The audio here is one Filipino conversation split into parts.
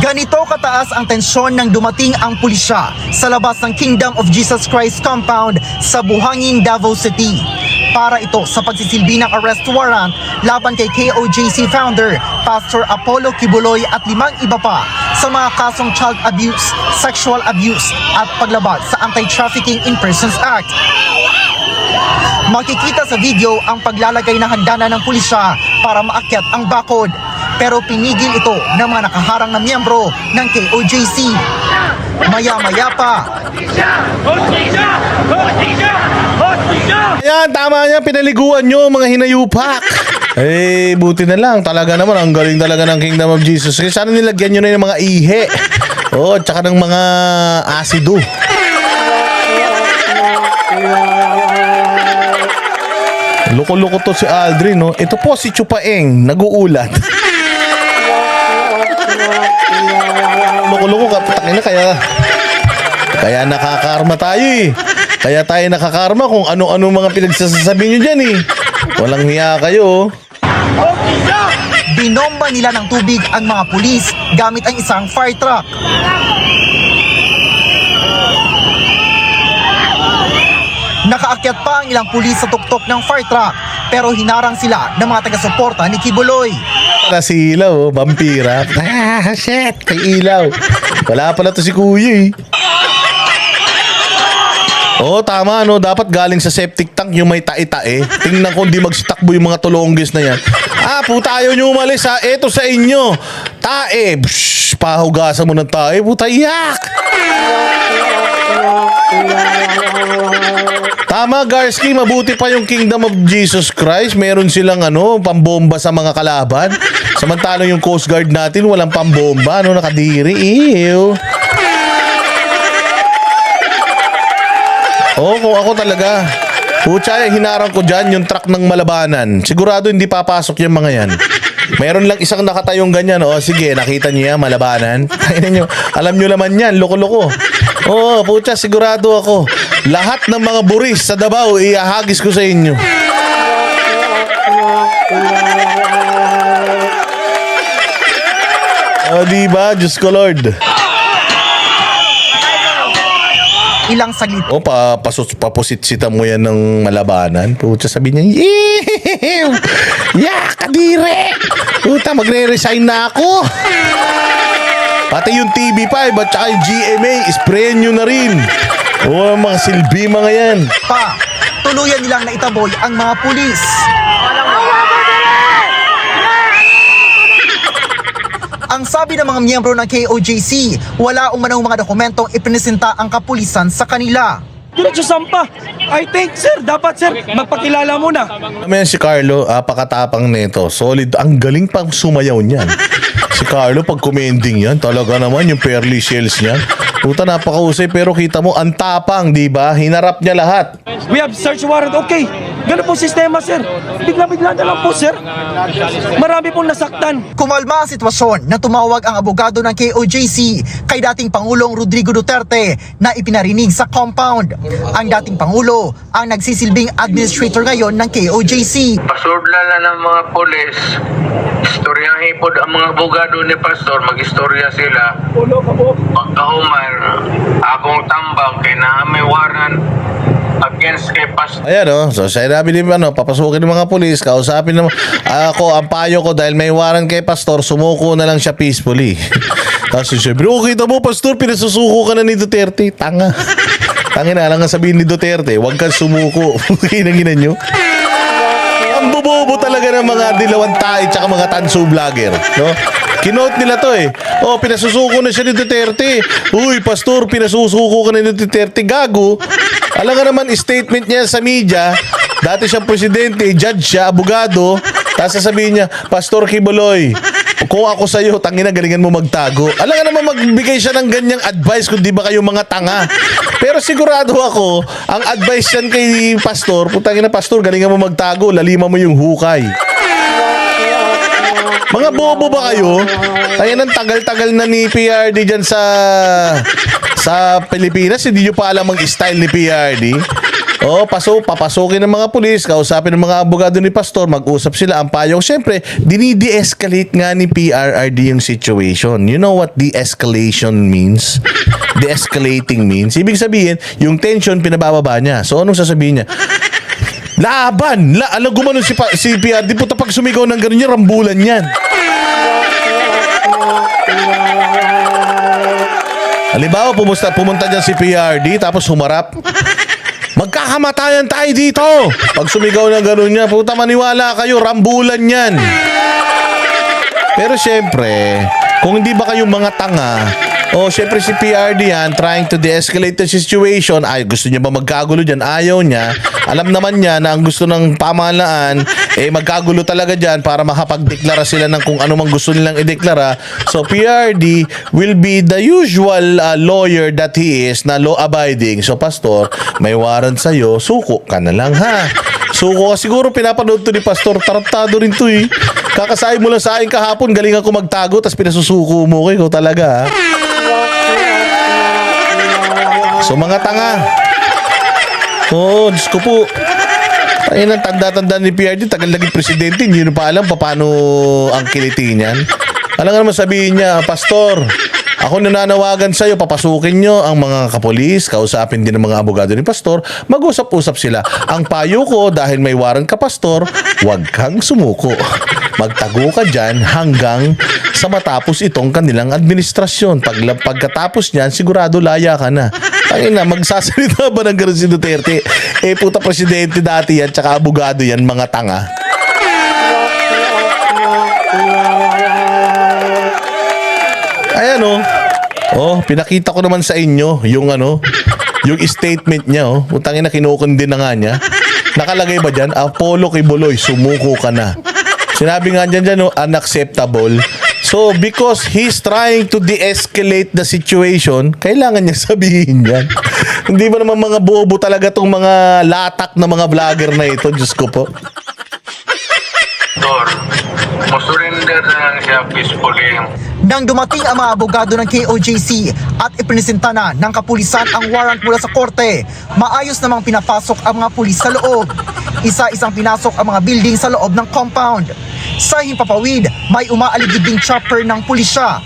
Ganito kataas ang tensyon nang dumating ang pulisya sa labas ng Kingdom of Jesus Christ compound sa Buhangin, Davao City. Para ito sa pagsisilbi ng arrest warrant laban kay KOJC founder Pastor Apollo Kibuloy at 5 iba pa sa mga kasong child abuse, sexual abuse at paglabag sa Anti-Trafficking in Persons Act. Makikita sa video ang paglalagay ng hagdanan ng pulisya para maakyat ang bakod, pero pinigil ito ng mga nakaharang na miyembro ng KOJC. Maya-maya pa, Ayan, tama niya, pinaliguan nyo mga hinayupak. Eh, buti na lang. Talaga naman, ang galing talaga ng Kingdom of Jesus. Kasi sana nilagyan nyo na yung mga ihe. Oh, tsaka ng mga asido. Loko-loko to si Aldrin, no? Ito po si Chupaeng, nag-uulat. Loko-loko ka, patakin na kaya nakakarma tayo eh. Kaya tayo nakakarma kung ano-ano mga pinagsasabi nyo dyan eh. Walang hiya kayo. binomba nila ng tubig ang mga pulis gamit ang isang fire truck. Nakaakyat pa ang ilang pulis sa tuktok ng fire truck pero hinarang sila ng mga taga-suporta ni Kibuloy. Para si Ilaw, vampira. Ah, shit, kay Ilaw. Wala pala to si Kuya eh. Oo, tama no. Dapat galing sa septic tank yung may tae-tae. Tingnan ko hindi magsitakbo yung mga tulonggis na yan. Ah, puta, ayaw nyo umalis ha. Eto sa inyo. Tae. Pshh, pahugasan mo ng tae. Puta, yak! Tama, Garski. Mabuti pa yung Kingdom of Jesus Christ. Meron silang pambomba sa mga kalaban. Samantalang yung Coast Guard natin walang pambomba. Nakadiri. Ew. Oo, kung ako talaga. Pucha, hinarang ko dyan yung truck ng malabanan. Sigurado hindi papasok yung mga yan. Meron lang isang nakatayong ganyan. O sige, nakita niyo yan, malabanan. Alam nyo naman yan, loko-loko. Oo, pucha, sigurado ako. Lahat ng mga buris sa Davao, iahagis ko sa inyo. O diba, Diyos ko Lord. Ilang saglit. O, papusit-sita mo yan ng malabanan. Puta, sabi niya, yeeeew! Yeah, kadire! Puta, magre-resign na ako! Pati yung TV5 at saka yung GMA, sprayan nyo na rin. O, mga silbi mga yan. Pa, tuluyan nilang naitaboy ang mga pulis. Ang sabi ng mga miyembro ng KOJC, wala umanong mga dokumentong ipinisenta ang kapulisan sa kanila. Diretso sampa. I think, sir, dapat, sir, magpakilala muna. Amen, si Carlo, pakatapang nito. Solid, ang galing pang sumayaw niyan. Si Carlo, pag commending yan, talaga naman yung pearly shells niyan. Puta, napakausay, pero kita mo, ang tapang, di ba? Hinarap niya lahat. We have search warrant, okay. Ganun po sistema, sir. Bigla-bigla na lang po, sir. Marami pong nasaktan. Kumalma ang sitwasyon na tumawag ang abogado ng KOJC kay dating Pangulong Rodrigo Duterte na ipinarinig sa compound. Ang dating Pangulo ang nagsisilbing administrator ngayon ng KOJC. Pasudla na ng mga polis, istoryahin po ang mga abogado ni Pastor, mag-istorya sila. Pagkahuman, akong tambang kay na may warrant against kay Pastor. Ayan so sinabi din papasukin ng mga pulis, kausapin naman ako, ang payo ko dahil may warrant kay Pastor, sumuko na lang siya peacefully. Tapos siyempre, kita mo Pastor, pinasusuko ka na ni Duterte. Tanga. Tangin na lang sabihin ni Duterte, huwag kang sumuko. Kinanginan nyo. Ang bubobo talaga ng mga dilawan tayo tsaka mga tanso vlogger, no? Kinote nila to pinasusuko na siya ni Duterte. Uy, Pastor, pinasusuko ka na ni Duterte. Gago. Alam nga naman, statement niya sa media, dati siyang presidente, judge siya, abogado, tapos sasabihin niya, Pastor Kibuloy, kung ako sa'yo, tangina, galingan mo magtago. Alam nga naman, magbigay siya ng ganyang advice kung di ba kayo mga tanga. Pero sigurado ako, ang advice yan kay Pastor, putangina, Pastor, galingan mo magtago, lalima mo yung hukay. Mga bobo ba kayo? Ayan ang tagal-tagal na ni PRD dyan sa Pilipinas. Hindi nyo pa alam ang style ni PRD. Papasukin ng mga pulis, kausapin ng mga abogado ni Pastor, mag-usap sila, ang payo. Siyempre, dinide-escalate nga ni PRRD yung situation. You know what de-escalation means? De-escalating means, ibig sabihin, yung tension pinabababa niya. So, anong sasabihin niya? Laban! Alam, gumanon si PRD, puta, pag sumigaw ng gano'n niya, rambulan yan. Halimbawa, pumunta dyan si PRD, tapos humarap. Magkakamatayan tayo dito. Pag sumigaw ng gano'n niya, puta, maniwala kayo, rambulan yan. Pero syempre, kung hindi ba kayo mga tanga, syempre si PRD yan, trying to de-escalate the situation. Ay, gusto niya ba magkagulo dyan? Ayaw niya. Alam naman niya na ang gusto ng pamahalaan, magkagulo talaga dyan para makapagdeklara sila ng kung ano mang gusto nilang ideklara. So, PRD will be the usual lawyer that he is, na law-abiding. So, Pastor, may warrant sa'yo, suko ka na lang, ha? Suko ka, siguro pinapanood to ni Pastor, tarantado rin to, eh. Kakasay mo lang sa akin kahapon, galing ako magtago, tas pinasusuko mo ko, ikaw talaga, ha? So, mga tanga. Diyos ko po. Ayun ang tanda-tanda ni PRD, tagal naging presidente, hindi nyo pa alam paano ang kiliti niyan. Alam nga naman sabihin niya, Pastor, ako nananawagan sa'yo, papasukin nyo ang mga kapolis, kausapin din ng mga abogado ni Pastor, mag-usap-usap sila. Ang payo ko, dahil may warrant ka, Pastor, huwag kang sumuko. Magtago ka dyan hanggang sa matapos itong kanilang administrasyon. Pagkatapos niyan, sigurado laya ka na. Tangina, magsasalita ba ng gano'n si Duterte? Puta, presidente dati yan, tsaka abogado yan, mga tanga. Ayan pinakita ko naman sa inyo yung yung statement niya Putangin na, kinukundi na nga niya. Nakalagay ba dyan? Apollo kay Buloy, sumuko ka na. Sinabi nga dyan, unacceptable. So, because he's trying to de-escalate the situation, kailangan niya sabihin yan. Hindi ba naman mga bobo talaga tong mga latak na mga vlogger na ito? Diyos ko po. Surrender na lang siya peacefully. Nang dumating ang mga abogado ng KOJC at ipresenta na ng kapulisan ang warrant mula sa korte, maayos namang pinapasok ang mga pulis sa loob. Isa-isang pinasok ang mga building sa loob ng compound. Sa himpapawid, may umaaligid ding chopper ng pulisya.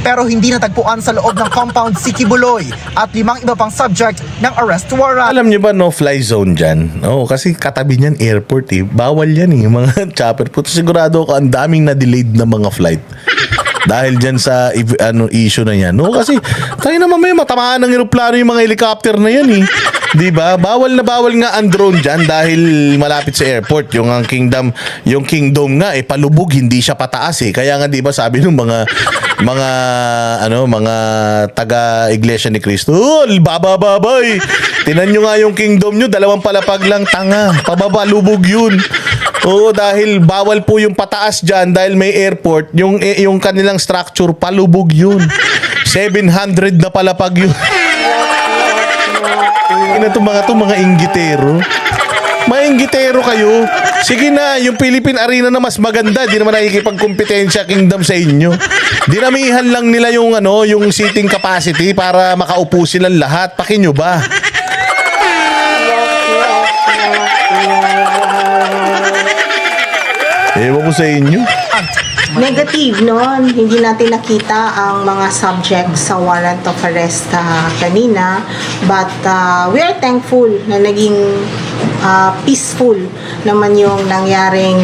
Pero hindi natagpuan sa loob ng compound si Kibuloy at 5 iba pang subject ng arrest warrant. Alam niyo ba no-fly zone dyan? Kasi katabi niyan airport Bawal yan mga chopper. Puto, sigurado ako ang daming na-delayed na mga flight. Dahil dyan sa issue na yan. Kasi tayo naman may matamaan ng eroplano yung mga helicopter na yan Diba? Bawal na bawal nga ang drone dyan dahil malapit sa airport. Yung kingdom nga palubog, hindi siya pataas Kaya nga diba sabi ng mga taga Iglesia ni Cristo, babababay. Tinan nyo nga yung kingdom nyo, 2 palapag lang, tanga. Pababa, lubog yun. Dahil bawal po yung pataas dyan dahil may airport, yung kanilang structure, palubog yun. 700 na palapag yun. Mga inggitero. Mainggitero kayo. Sige na, yung Philippine Arena na mas maganda, di naman nakikipagkompetensya kingdom sa inyo. Dinamihan lang nila yung seating capacity para makaupo silang lahat. Pakinyo ba? Ewan ko sa inyo. Negative, no? Hindi natin nakita ang mga subjects sa warrant of arrest kanina. But we are thankful na naging peaceful naman yung nangyaring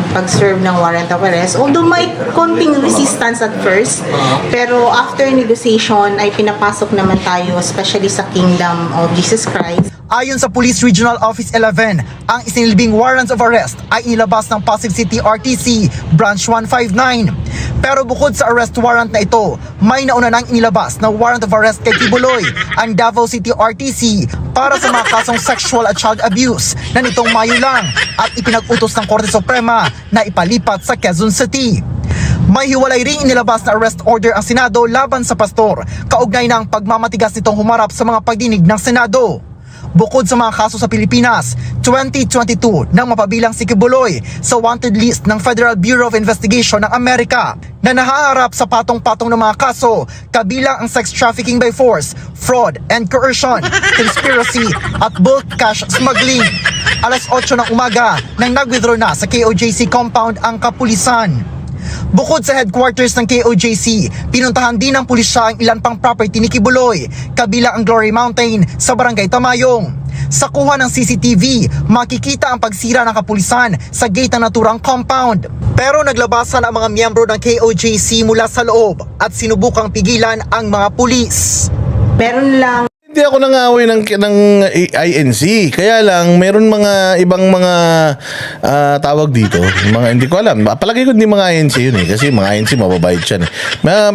pag-serve ng warrant of arrest. Although may konting resistance at first, pero after negotiation ay pinapasok naman tayo, especially sa Kingdom of Jesus Christ. Ayon sa Police Regional Office 11, ang isinilbing warrants of arrest ay inilabas ng Pasig City RTC Branch 159. Pero bukod sa arrest warrant na ito, may nauna nang inilabas na warrant of arrest kay Kibuloy, ang Davao City RTC, para sa mga kasong sexual at child abuse na nitong Mayo lang at ipinag-utos ng Korte Suprema na ipalipat sa Quezon City. May hiwalay ring inilabas na arrest order ang Senado laban sa pastor, kaugnay ng pagmamatigas nitong humarap sa mga pagdinig ng Senado. Bukod sa mga kaso sa Pilipinas, 2022 nang mapabilang si Kibuloy sa wanted list ng Federal Bureau of Investigation ng Amerika na nahaharap sa patong-patong ng mga kaso kabilang ang sex trafficking by force, fraud and coercion, conspiracy at bulk cash smuggling. Alas 8 ng umaga nang nag-withdraw na sa KOJC compound ang kapulisan. Bukod sa headquarters ng KOJC, pinuntahan din ng pulisya ang ilan pang property ni Kibuloy, kabilang ang Glory Mountain sa Barangay Tamayong. Sa kuha ng CCTV, makikita ang pagsira ng kapulisan sa gate ng naturang compound. Pero naglabasan ang mga miyembro ng KOJC mula sa loob at sinubukang pigilan ang mga pulis. Meron lang Hindi ako nangaway ng INC. Kaya lang, meron mga ibang mga tawag dito. Mga, hindi ko alam. Palagi ko hindi mga INC yun eh. Kasi mga INC mababayad siya eh.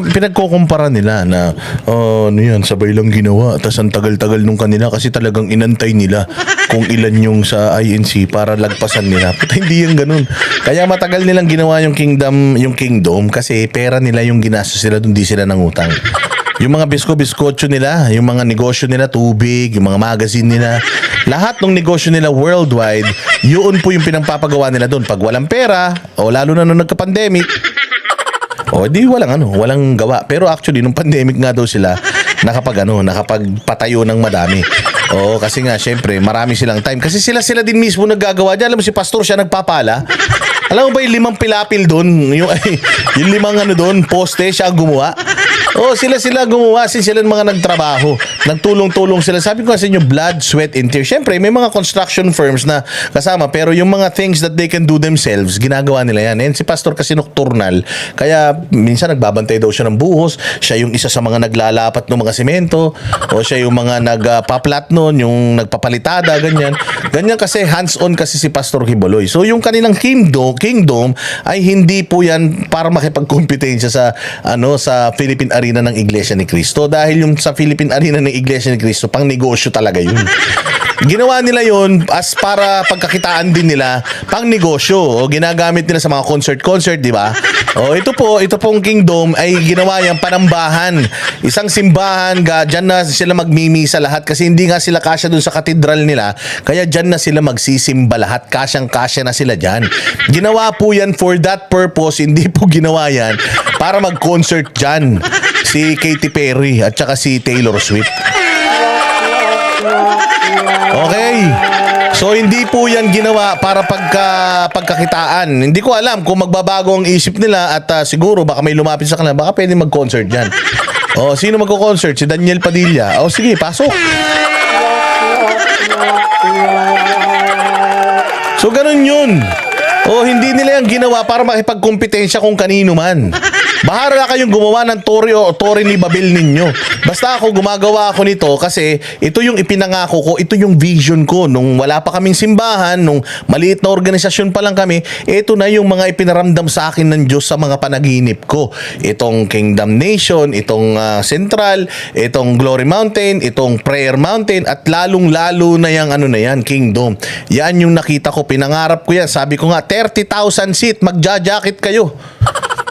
Pinagkukumpara nila na, ano yan, sabay lang ginawa. Tapos ang tagal-tagal nung kanila kasi talagang inantay nila kung ilan yung sa INC para lagpasan nila. Puta, hindi yung ganun. Kaya matagal nilang ginawa yung kingdom kasi pera nila yung ginastos sila, hindi sila nangutang. Yung mga biskotso nila, yung mga negosyo nila, tubig, yung mga magazine nila, lahat ng negosyo nila worldwide, yun po yung pinagpapagawa nila doon. Pag walang pera, o lalo na nung nagka-pandemic, o di walang gawa. Pero actually, nung pandemic nga daw sila, nakapagpatayo ng madami. Oo, kasi nga, syempre, marami silang time. Kasi sila din mismo naggagawa dyan. Alam mo, si pastor siya nagpapala. Alam mo ba yung 5 pilapil doon? Yung 5 doon, poste, siya gumawa. Oh, sila gumawa, sila mga nagtrabaho. Nagtulong-tulong sila. Sabi ko kasi inyo, blood, sweat, and tears. Siyempre, may mga construction firms na kasama. Pero yung mga things that they can do themselves, ginagawa nila yan. And si pastor kasi nocturnal. Kaya minsan nagbabantay daw siya ng buhos. Siya yung isa sa mga naglalapat ng mga semento. O siya yung mga nagpaplat nun, yung nagpapalitada, ganyan. Ganyan kasi hands-on kasi si Pastor Kibuloy. So yung kanilang kingdom ay hindi po yan para makipagkompetensya sa Philippine Arena ng Iglesia ni Cristo. Dahil yung sa Philippine Arena ng Iglesia ni Cristo, pang negosyo talaga yun. Ginawa nila yun as para pagkakitaan din nila pang negosyo. O ginagamit nila sa mga concert, di ba? O ito pong kingdom ay ginawa yan panambahan. Isang simbahan, dyan na sila magmimisa lahat kasi hindi nga sila kasya dun sa katedral nila. Kaya dyan na sila magsisimba lahat. Kasyang-kasya na sila dyan. Ginawa po yan for that purpose. Hindi po ginawa yan para mag-concert dyan si Katy Perry at saka si Taylor Swift. Okay. So hindi po yan ginawa para pagkakitaan. Hindi ko alam kung magbabago ang isip nila at siguro baka may lumapit sa kanila, baka pwede mag-concert dyan. O sino magko-concert? Si Daniel Padilla. O sige, pasok. So ganun yun. O hindi nila yan ginawa para makipagkompetensya kung kanino man. Bahala kayong gumawa ng Torre ni Babel ninyo. Basta ako, gumagawa ako nito kasi ito yung ipinangako ko, ito yung vision ko. Nung wala pa kaming simbahan, nung maliit na organisasyon pa lang kami, ito na yung mga ipinaramdam sa akin ng Diyos sa mga panaginip ko. Itong Kingdom Nation, itong Central, itong Glory Mountain, itong Prayer Mountain, at lalong-lalo na yung Kingdom. Yan yung nakita ko, pinangarap ko yan. Sabi ko nga, 30,000 seat, magja-jacket kayo.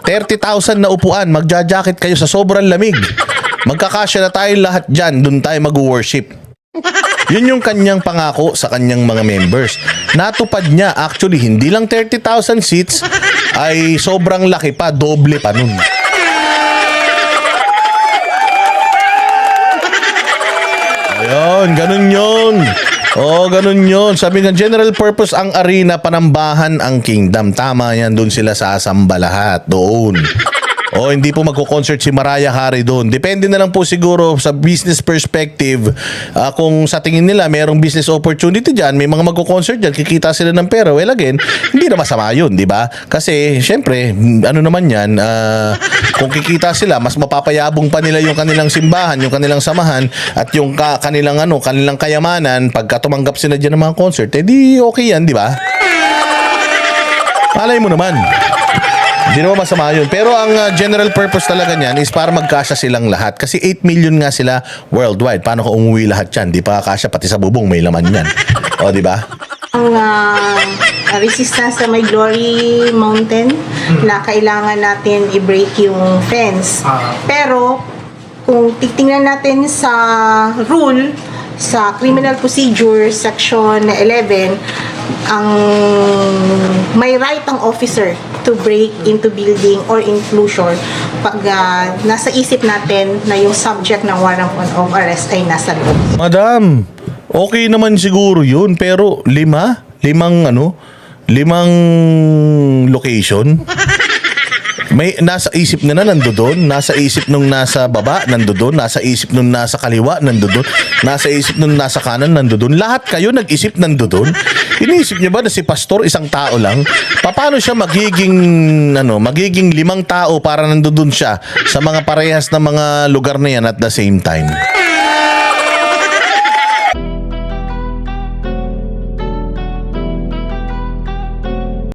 30,000 na upuan, magja-jacket kayo sa sobrang lamig. Magkakasya na tayo lahat dyan, dun tayo mag-worship. Yun yung kanyang pangako sa kanyang mga members. Natupad niya, actually, hindi lang 30,000 seats, ay sobrang laki pa, doble pa nun. Ayun, ganun yun. Ganun yun. Sabi nga, general purpose ang arena, panambahan ang kingdom. Tama yan, doon sila sasamba lahat. Doon. Hindi po magko-concert si Mariah Carey doon. Depende na lang po siguro sa business perspective. Kung sa tingin nila mayroong business opportunity dyan, may mga magko-concert dyan, kikita sila ng pera. Well, again, hindi na masama yun, di ba? Kasi, syempre, naman yan, kung kikita sila, mas mapapayabong pa nila yung kanilang simbahan, yung kanilang samahan, at yung kanilang kayamanan, pagka tumanggap sila dyan ng mga concert, di okay yan, di ba? Malay mo naman. Hindi naman masama yun. Pero ang general purpose talaga niyan is para magkasya silang lahat. Kasi 8 million nga sila worldwide. Paano kung umuwi lahat yan? Di pa kasya, pati sa bubong may laman yan. O, di ba? ang resistance sa may Glory Mountain na kailangan natin i-break yung fence. Pero kung titingnan natin sa rule, sa Criminal Procedure Section 11, ang may right ang officer to break into building or enclosure pag nasa isip natin na yung subject ng warrant of arrest ay nasa loob. Madam, okay naman siguro yun, pero limang location? May nasa isip na nandoon, nasa isip nung nasa baba nandoon, nasa isip nung nasa kaliwa nandoon, nasa isip nung nasa kanan nandoon. Lahat kayo nag-isip nandoon. Iniisip niyo ba na si pastor isang tao lang? Paano siya magiging 5 tao para nandoon siya sa mga parehas na mga lugar na yan at the same time?